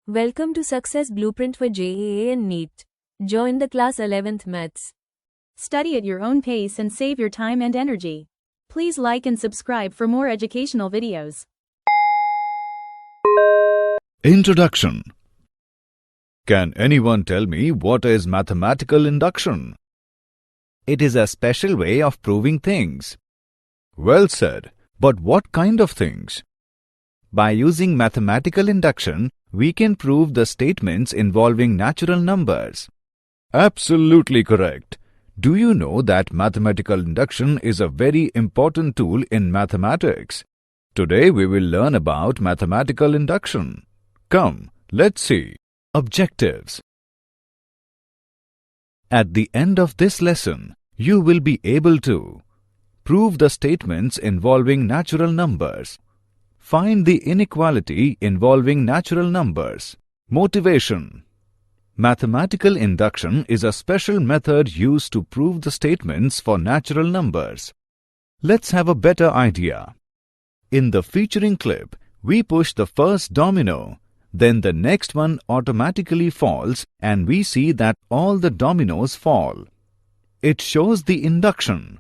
Welcome to Success Blueprint for JEE and NEET. Join the class 11th Maths. Study at your own pace and save your time and energy. Please like and subscribe for more educational videos. Introduction. Can anyone tell me what is mathematical induction? It is a special way of proving things. Well said, but what kind of things? By using mathematical induction, we can prove the statements involving natural numbers. Absolutely correct. Do you know that mathematical induction is a very important tool in mathematics? Today we will learn about mathematical induction. Come, let's see. Objectives. At the end of this lesson, you will be able to prove the statements involving natural numbers. Find the inequality involving natural numbers. Motivation. Mathematical induction is a special method used to prove the statements for natural numbers. Let's have a better idea. In the featuring clip, we push the first domino. Then the next one automatically falls and we see that all the dominoes fall. It shows the induction.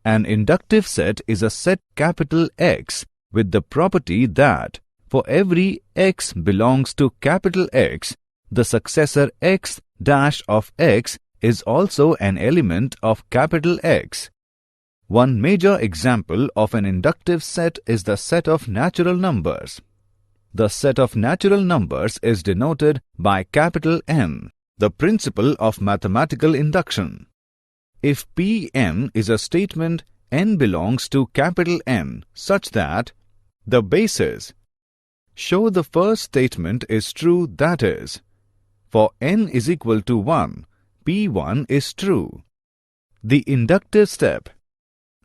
An inductive set is a set capital X with the property that for every x belongs to capital X, the successor x dash of x is also an element of capital X. One major example of an inductive set is the set of natural numbers. The set of natural numbers is denoted by capital N, the principle of mathematical induction. If Pn is a statement, n belongs to capital N such that the bases show the first statement is true, that is, for n is equal to 1, P1 is true. The inductive step.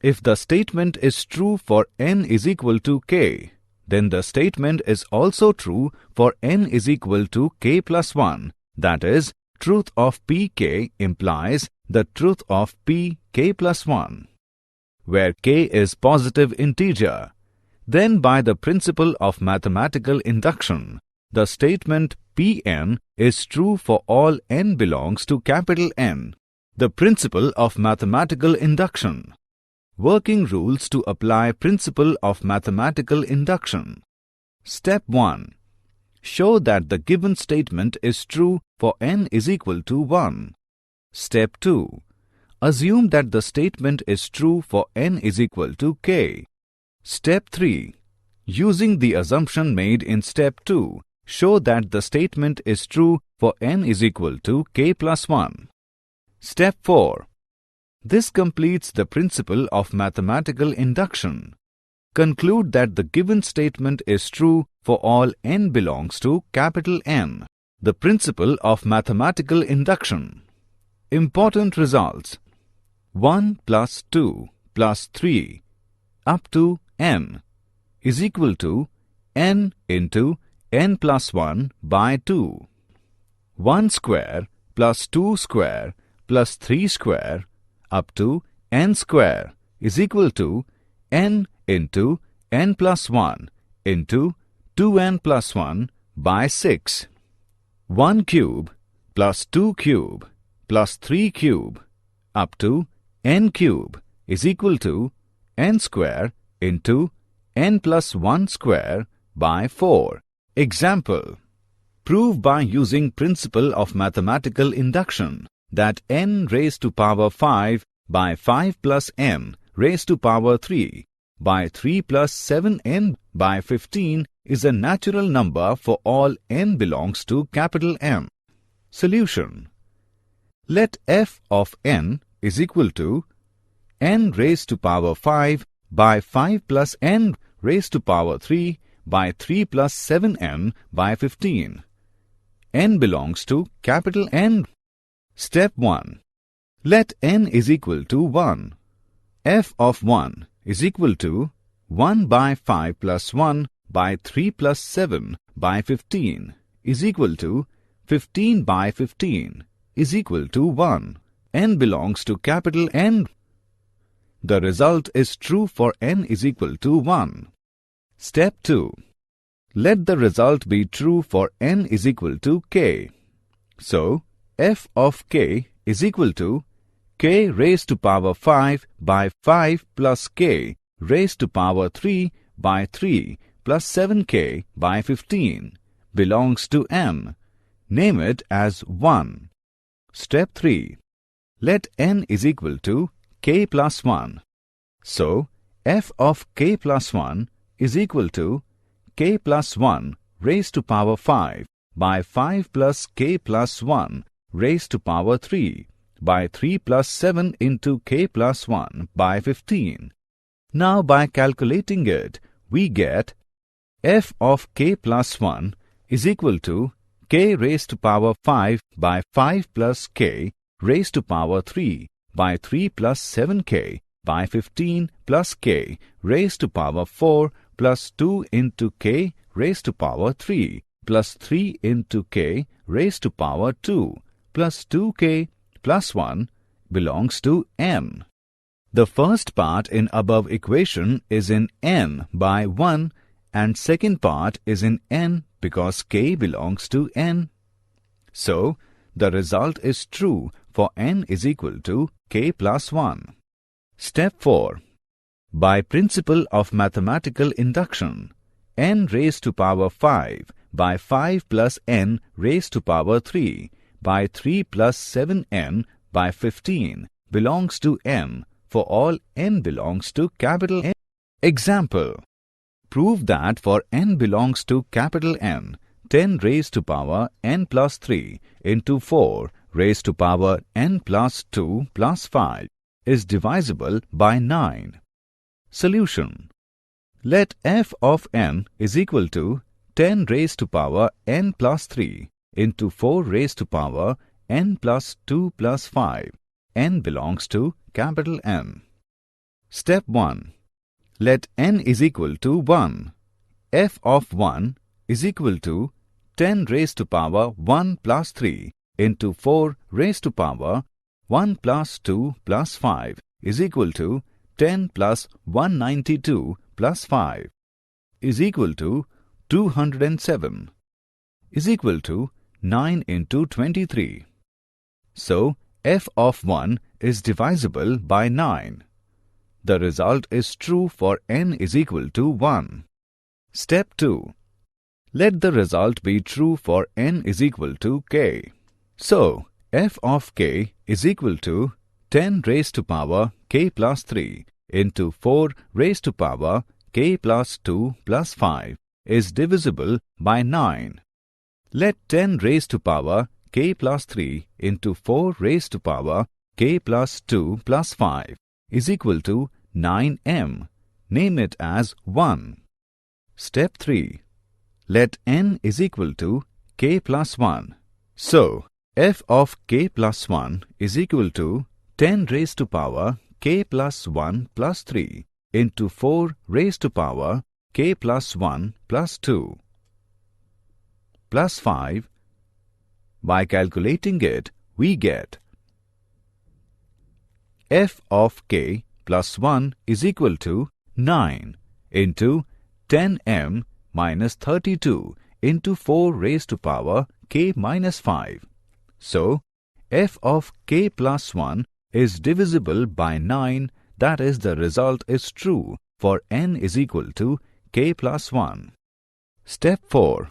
If the statement is true for n is equal to k, then the statement is also true for n is equal to k plus 1, that is, truth of pk implies the truth of pk plus 1, where k is positive integer. Then by the principle of mathematical induction, the statement Pn is true for all n belongs to capital N. The principle of mathematical induction. Working rules to apply principle of mathematical induction. Step 1. Show that the given statement is true for n is equal to 1. Step 2. Assume that the statement is true for n is equal to k. Step 3. Using the assumption made in Step 2, show that the statement is true for n is equal to k plus 1. Step 4. This completes the principle of mathematical induction. Conclude that the given statement is true for all n belongs to capital N. The principle of mathematical induction. Important results. 1 plus 2 plus 3 up to n is equal to n into n plus 1 by 2. 1 square plus 2 square plus 3 square up to n square is equal to n into n plus 1 into 2n plus 1 by 6. 1 cube plus 2 cube plus 3 cube up to n cube is equal to n square into n plus 1 square by 4. Example. Prove by using principle of mathematical induction that n raised to power 5 by 5 plus n raised to power 3 by 3 plus 7n by 15 is a natural number for all n belongs to capital M. Solution. Let f of n is equal to n raised to power 5 by 5 plus n raised to power 3 by 3 plus 7n by 15. N belongs to capital N. Step 1. Let n is equal to 1. F of 1 is equal to 1 by 5 plus 1 by 3 plus 7 by 15 is equal to 15 by 15 is equal to 1. N belongs to capital N. The result is true for n is equal to 1. Step 2. Let the result be true for n is equal to k. So, f of k is equal to k raised to power 5 by 5 plus k raised to power 3 by 3 plus 7k by 15 belongs to n. Name it as 1. Step 3. Let n is equal to k plus 1. So, f of k plus 1 is equal to k plus 1 raised to power 5 by 5 plus k plus 1 raised to power 3 by 3 plus 7 into k plus 1 by 15. Now by calculating it, we get f of k plus 1 is equal to k raised to power 5 by 5 plus k raised to power 3 by 3 plus 7k by 15 plus k raised to power 4 plus 2 into k raised to power 3 plus 3 into k raised to power 2 plus 2k plus 1 belongs to n. The first part in above equation is in n by 1 and second part is in n because k belongs to n. So, the result is true for n is equal to k plus 1. Step 4. By principle of mathematical induction, n raised to power 5 by 5 plus n raised to power 3 by 3 plus 7n by 15 belongs to n for all n belongs to capital N. Example. Prove that for n belongs to capital N, 10 raised to power n plus 3 into 4 raised to power n plus 2 plus 5 is divisible by 9. Solution. Let f of n is equal to 10 raised to power n plus 3 into 4 raised to power n plus 2 plus 5. N belongs to capital N. Step 1. Let n is equal to 1. F of 1 is equal to 10 raised to power 1 plus 3 into 4 raised to power 1 plus 2 plus 5 is equal to 10 plus 192 plus 5 is equal to 207 is equal to 9 into 23. So, f of 1 is divisible by 9. The result is true for n is equal to 1. Step 2. Let the result be true for n is equal to k. So, f of k is equal to 10 raised to power k plus 3 into 4 raised to power k plus 2 plus 5 is divisible by 9. Let 10 raised to power k plus 3 into 4 raised to power k plus 2 plus 5 is equal to 9m. Name it as 1. Step 3. Let n is equal to k plus 1. So, f of k plus 1 is equal to 10 raised to power k plus 1 plus 3 into 4 raised to power k plus 1 plus 2 plus 5. By calculating it, we get f of k plus 1 is equal to 9 into 10m minus 32 into 4 raised to power k minus 5. So, f of k plus 1 is divisible by 9, that is the result is true for n is equal to k plus 1. Step 4.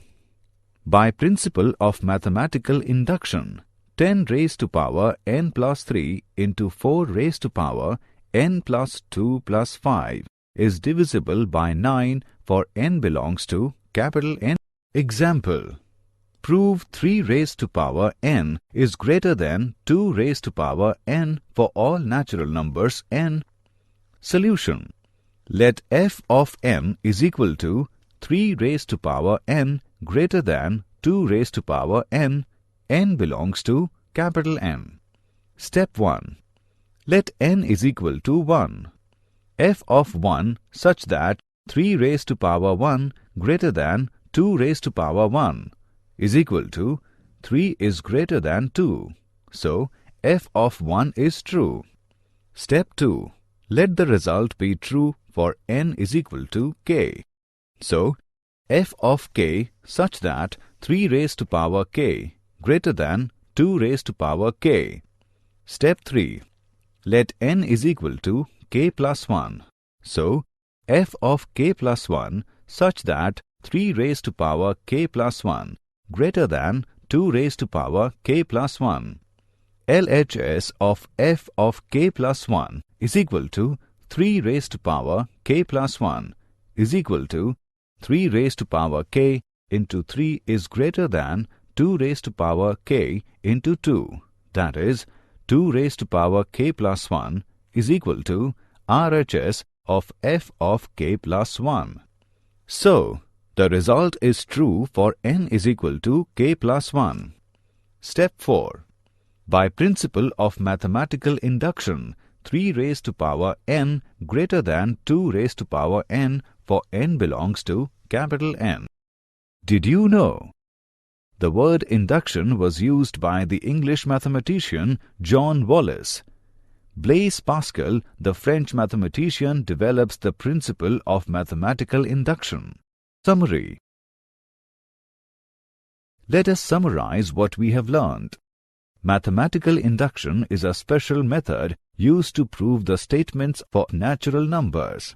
By principle of mathematical induction, 10 raised to power n plus 3 into 4 raised to power n plus 2 plus 5 is divisible by 9 for n belongs to capital N. Example. Prove 3 raised to power n is greater than 2 raised to power n for all natural numbers n. Solution. Let f of n is equal to 3 raised to power n greater than 2 raised to power n. N belongs to capital N. Step 1. Let n is equal to 1. F of 1 such that 3 raised to power 1 greater than 2 raised to power 1 is equal to 3 is greater than 2. So, f of 1 is true. Step 2. Let the result be true for n is equal to k. So, f of k such that 3 raised to power k greater than 2 raised to power k. Step 3. Let n is equal to k plus 1. So, f of k plus 1 such that 3 raised to power k plus 1 greater than 2 raised to power k plus 1. LHS of f of k plus 1 is equal to 3 raised to power k plus 1 is equal to 3 raised to power k into 3 is greater than 2 raised to power k into 2. That is, 2 raised to power k plus 1 is equal to RHS of f of k plus 1. So, the result is true for n is equal to k plus 1. Step 4. By principle of mathematical induction, 3 raised to power n greater than 2 raised to power n for n belongs to capital N. Did you know? The word induction was used by the English mathematician John Wallis. Blaise Pascal, the French mathematician, develops the principle of mathematical induction. Summary. Let us summarize what we have learned. Mathematical induction is a special method used to prove the statements for natural numbers.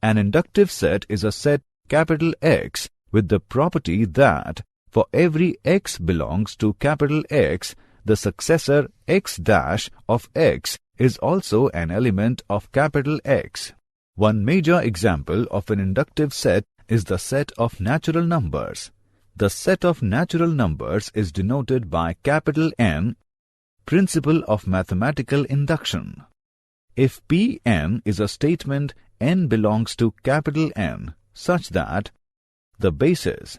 An inductive set is a set capital X with the property that for every x belongs to capital X, the successor x dash of x is also an element of capital X. One major example of an inductive set is the set of natural numbers. The set of natural numbers is denoted by capital N. Principle of mathematical induction. If Pn is a statement n belongs to capital N such that the basis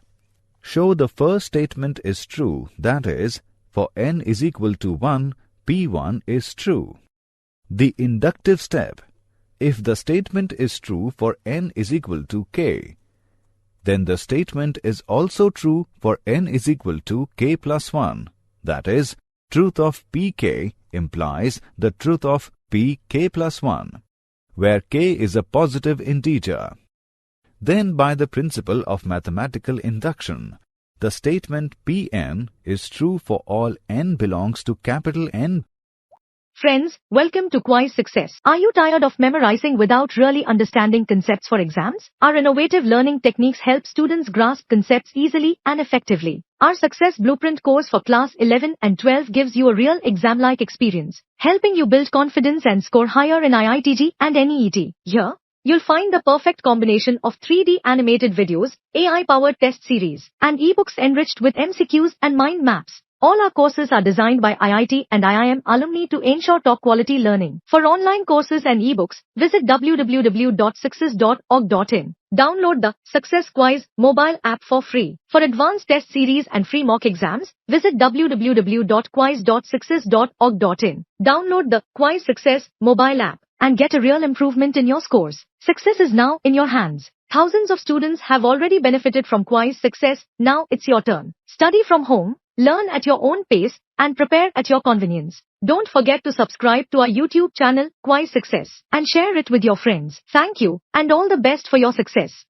show the first statement is true, that is, for n is equal to 1, P1 is true. The inductive step. If the statement is true for n is equal to k, then the statement is also true for n is equal to k plus 1. That is, truth of pk implies the truth of pk plus 1, where k is a positive integer. Then by the principle of mathematical induction, the statement Pn is true for all n belongs to capital N. Friends, welcome to Kwiiz Success. Are you tired of memorizing without really understanding concepts for exams? Our innovative learning techniques help students grasp concepts easily and effectively. Our Success Blueprint course for class 11 and 12 gives you a real exam-like experience, helping you build confidence and score higher in IIT-JEE and NEET. Here, you'll find the perfect combination of 3D animated videos, AI-powered test series, and ebooks enriched with MCQs and mind maps. All our courses are designed by IIT and IIM alumni to ensure top-quality learning. For online courses and ebooks, visit www.success.org.in. Download the Success Kwiiz mobile app for free. For advanced test series and free mock exams, visit www.kwiiz.success.org.in. Download the Kwiiz Success mobile app and get a real improvement in your scores. Success is now in your hands. Thousands of students have already benefited from Kwiiz Success. Now it's your turn. Study from home, learn at your own pace, and prepare at your convenience. Don't forget to subscribe to our YouTube channel, Kwiiz Success, and share it with your friends. Thank you, and all the best for your success.